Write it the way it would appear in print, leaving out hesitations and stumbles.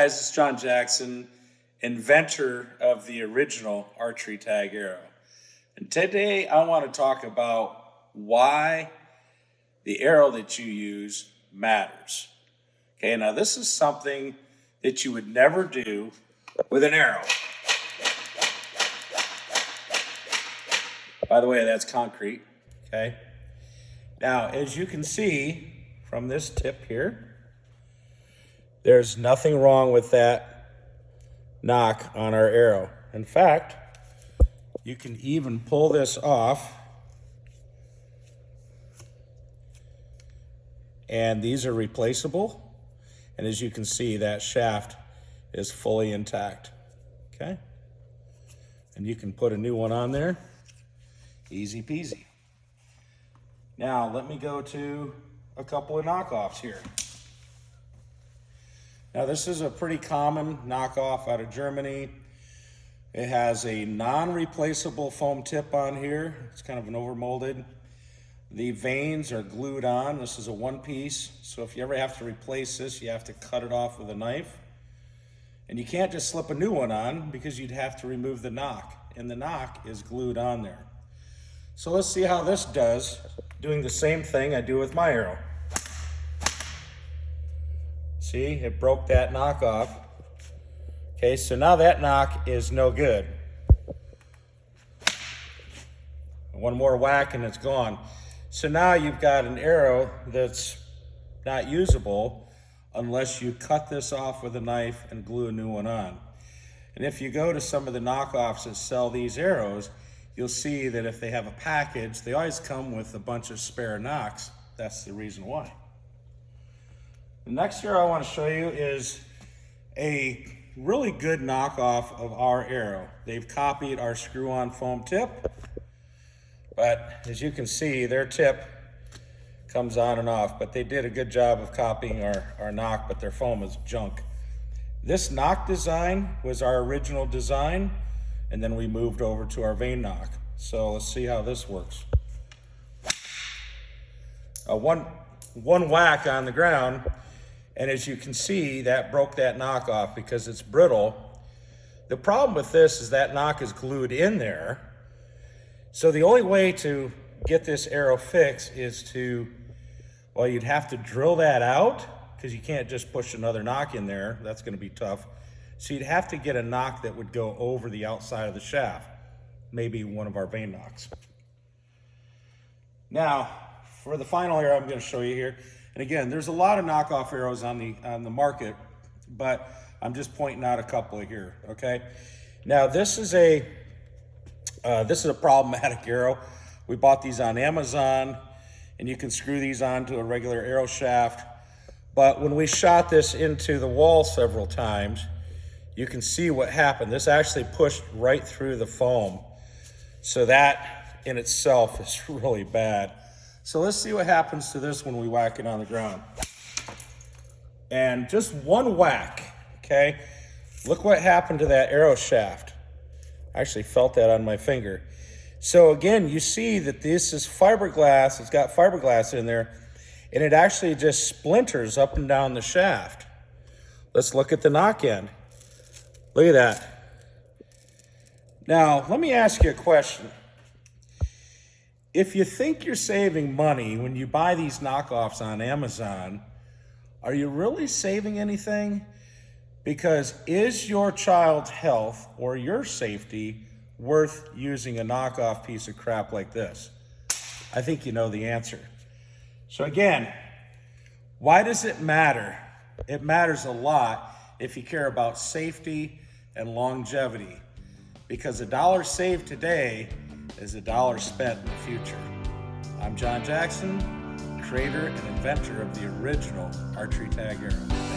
guys, it's John Jackson, inventor of the original archery tag arrow. And today I want to talk about why the arrow that you use matters. Okay, now this is something that you would never do with an arrow. By the way, that's concrete, okay? Now, as you can see from this tip here, there's nothing wrong with that knock on our arrow. In fact, you can even pull this off, and these are replaceable. And as you can see, that shaft is fully intact, okay? And you can put a new one on there, easy peasy. Now, let me go to a couple of knockoffs here. Now, this is a pretty common knockoff out of Germany. It has a non-replaceable foam tip on here. It's kind of an overmolded. The vanes are glued on. This is a one piece. So if you ever have to replace this, you have to cut it off with a knife. And you can't just slip a new one on because you'd have to remove the knock. And the knock is glued on there. So let's see how this does, doing the same thing I do with my arrow. See, it broke that knock off. Okay, so now that knock is no good. One more whack and it's gone. So now you've got an arrow that's not usable unless you cut this off with a knife and glue a new one on. And if you go to some of the knockoffs that sell these arrows, you'll see that if they have a package, they always come with a bunch of spare knocks. That's the reason why. The next arrow I want to show you is a really good knockoff of our arrow. They've copied our screw-on foam tip, but as you can see, their tip comes on and off, but they did a good job of copying our knock, but their foam is junk. This knock design was our original design, and then we moved over to our vane knock. So let's see how this works. One whack on the ground, and as you can see, that broke that knock off because it's brittle. The problem with this is that knock is glued in there. So the only way to get this arrow fixed is to, well, you'd have to drill that out because you can't just push another knock in there. That's going to be tough. So you'd have to get a knock that would go over the outside of the shaft, maybe one of our vane knocks. Now, for the final arrow I'm going to show you here, and again, there's a lot of knockoff arrows on the market, but I'm just pointing out a couple here, okay? Now, this is a problematic arrow. We bought these on Amazon, and you can screw these onto a regular arrow shaft. But when we shot this into the wall several times, you can see what happened. This actually pushed right through the foam. So that in itself is really bad. So let's see what happens to this when we whack it on the ground. And just one whack, okay? Look what happened to that arrow shaft. I actually felt that on my finger. So again, you see that this is fiberglass. It's got fiberglass in there, and it actually just splinters up and down the shaft. Let's look at the knock end. Look at that. Now, let me ask you a question. If you think you're saving money when you buy these knockoffs on Amazon, are you really saving anything? Because is your child's health or your safety worth using a knockoff piece of crap like this? I think you know the answer. So again, why does it matter? It matters a lot if you care about safety and longevity, because $1 saved today is $1 spent in the future. I'm John Jackson, creator and inventor of the original archery tag arrow.